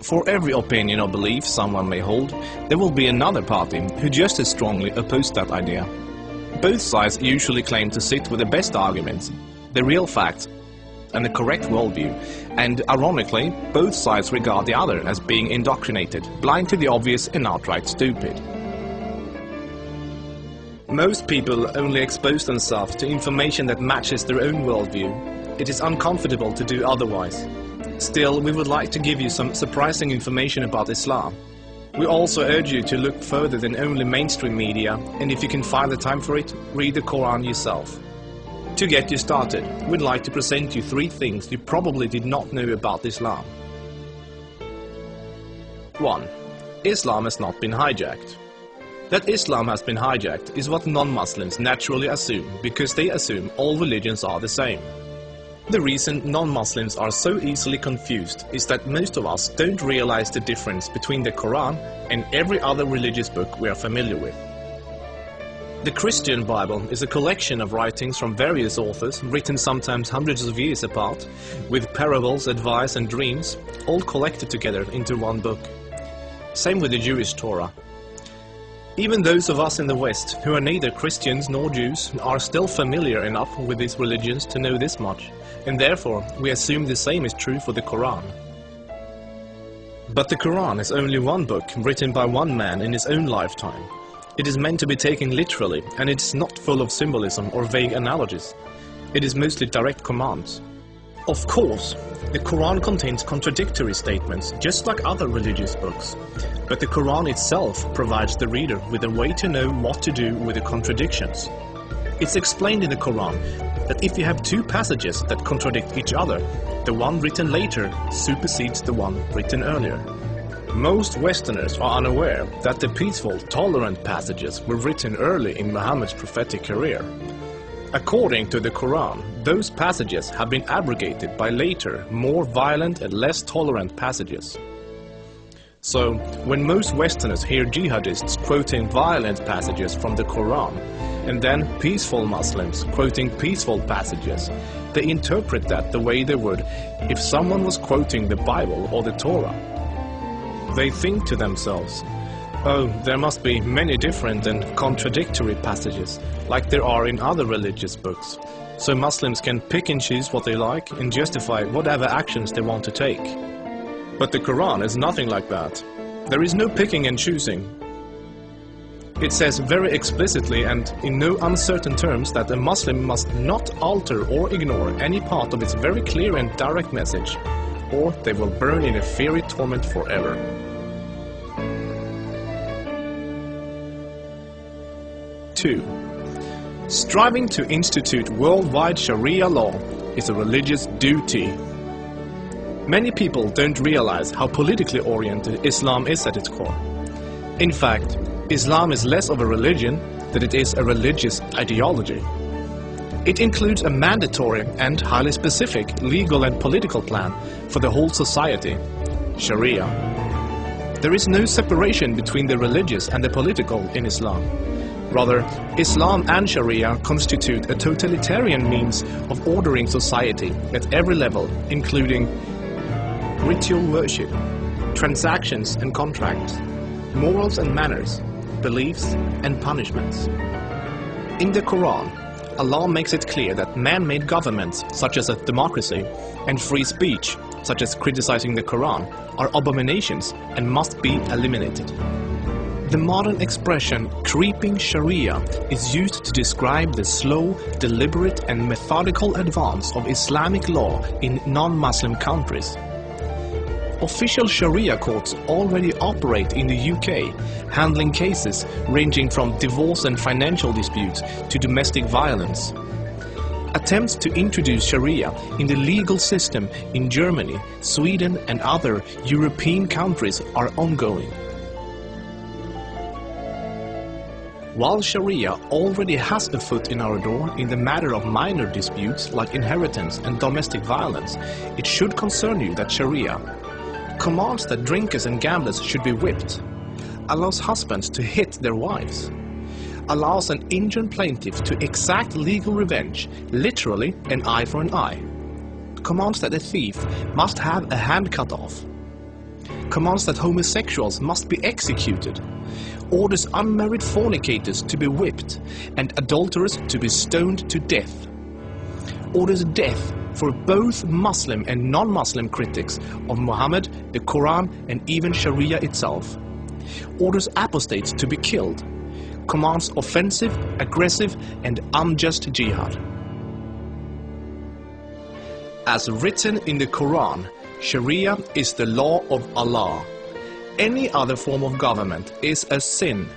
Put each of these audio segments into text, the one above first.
For every opinion or belief someone may hold, there will be another party who just as strongly oppose that idea. Both sides usually claim to sit with the best arguments, the real facts, and the correct worldview, and ironically, both sides regard the other as being indoctrinated, blind to the obvious and outright stupid. Most people only expose themselves to information that matches their own worldview. It is uncomfortable to do otherwise. Still, we would like to give you some surprising information about Islam. We also urge you to look further than only mainstream media, and if you can find the time for it, read the Quran yourself. To get you started, we'd like to present you 3 things you probably did not know about Islam. 1. Islam has not been hijacked. That Islam has been hijacked is what non-Muslims naturally assume, because they assume all religions are the same. The reason non-Muslims are so easily confused is that most of us don't realize the difference between the Quran and every other religious book we are familiar with. The Christian Bible is a collection of writings from various authors, written sometimes hundreds of years apart, with parables, advice and dreams, all collected together into one book. Same with the Jewish Torah. Even those of us in the West, who are neither Christians nor Jews, are still familiar enough with these religions to know this much, and therefore we assume the same is true for the Quran. But the Quran is only one book written by one man in his own lifetime. It is meant to be taken literally, and it is not full of symbolism or vague analogies. It is mostly direct commands. Of course, the Quran contains contradictory statements, just like other religious books. But the Quran itself provides the reader with a way to know what to do with the contradictions. It's explained in the Quran that if you have 2 passages that contradict each other, the one written later supersedes the one written earlier. Most Westerners are unaware that the peaceful, tolerant passages were written early in Muhammad's prophetic career. According to the Quran, those passages have been abrogated by later, more violent and less tolerant passages. So, when most Westerners hear jihadists quoting violent passages from the Quran, and then peaceful Muslims quoting peaceful passages, they interpret that the way they would if someone was quoting the Bible or the Torah. They think to themselves, oh, there must be many different and contradictory passages, like there are in other religious books, so Muslims can pick and choose what they like and justify whatever actions they want to take. But the Quran is nothing like that. There is no picking and choosing. It says very explicitly and in no uncertain terms that a Muslim must not alter or ignore any part of its very clear and direct message, or they will burn in a fiery torment forever. 2. Striving to institute worldwide Sharia law is a religious duty. Many people don't realize how politically oriented Islam is at its core. In fact, Islam is less of a religion than it is a religious ideology. It includes a mandatory and highly specific legal and political plan for the whole society, Sharia. There is no separation between the religious and the political in Islam. Rather, Islam and Sharia constitute a totalitarian means of ordering society at every level, including ritual worship, transactions and contracts, morals and manners, beliefs and punishments. In the Quran, Allah makes it clear that man-made governments, such as a democracy, and free speech, such as criticizing the Quran, are abominations and must be eliminated. The modern expression creeping Sharia is used to describe the slow, deliberate and methodical advance of Islamic law in non-Muslim countries. Official Sharia courts already operate in the UK, handling cases ranging from divorce and financial disputes to domestic violence. Attempts to introduce Sharia in the legal system in Germany, Sweden and other European countries are ongoing. While Sharia already has a foot in our door in the matter of minor disputes like inheritance and domestic violence, it should concern you that Sharia commands that drinkers and gamblers should be whipped, allows husbands to hit their wives, allows an injured plaintiff to exact legal revenge, literally an eye for an eye, commands that a thief must have a hand cut off, commands that homosexuals must be executed, orders unmarried fornicators to be whipped and adulterers to be stoned to death, orders death for both Muslim and non-Muslim critics of Muhammad, the Quran and even Sharia itself, orders apostates to be killed, commands offensive, aggressive and unjust jihad. As written in the Quran, Sharia is the law of Allah. Any other form of government is a sin.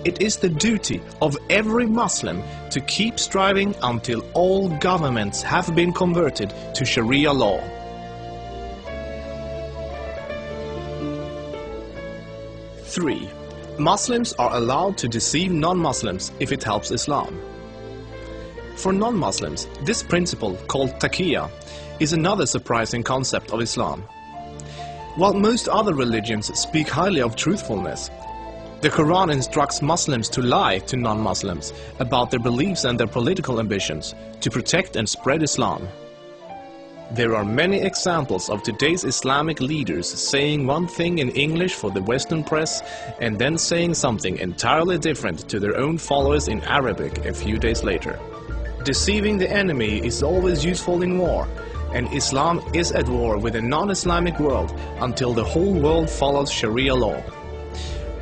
It is the duty of every Muslim to keep striving until all governments have been converted to Sharia law. Three, Muslims are allowed to deceive non-Muslims if it helps Islam. For non-Muslims, this principle, called taqiyya, is another surprising concept of Islam. While most other religions speak highly of truthfulness, the Quran instructs Muslims to lie to non-Muslims about their beliefs and their political ambitions to protect and spread Islam. There are many examples of today's Islamic leaders saying one thing in English for the Western press and then saying something entirely different to their own followers in Arabic a few days later. Deceiving the enemy is always useful in war, and Islam is at war with the non-Islamic world until the whole world follows Sharia law.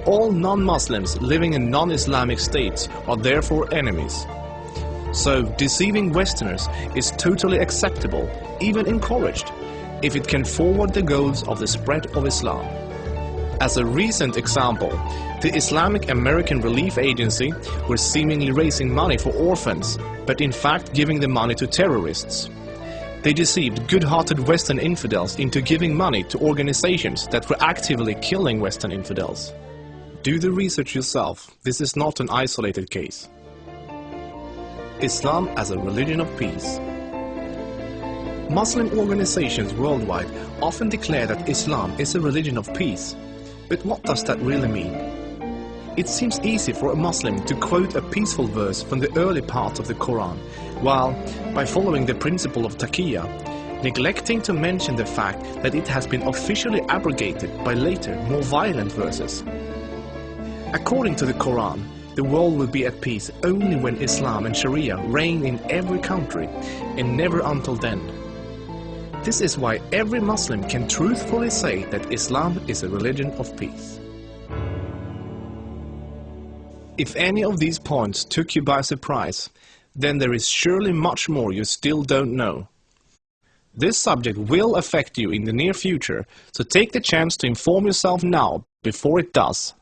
All non-Muslims living in non-Islamic states are therefore enemies. So deceiving Westerners is totally acceptable, even encouraged, if it can forward the goals of the spread of Islam. As a recent example, the Islamic American Relief Agency were seemingly raising money for orphans, but in fact giving the money to terrorists. They deceived good-hearted Western infidels into giving money to organizations that were actively killing Western infidels. Do the research yourself, this is not an isolated case. Islam as a religion of peace. Muslim organizations worldwide often declare that Islam is a religion of peace. But what does that really mean? It seems easy for a Muslim to quote a peaceful verse from the early parts of the Quran, while, by following the principle of taqiyya, neglecting to mention the fact that it has been officially abrogated by later, more violent verses. According to the Quran, the world will be at peace only when Islam and Sharia reign in every country, and never until then. This is why every Muslim can truthfully say that Islam is a religion of peace. If any of these points took you by surprise, then there is surely much more you still don't know. This subject will affect you in the near future, so take the chance to inform yourself now before it does.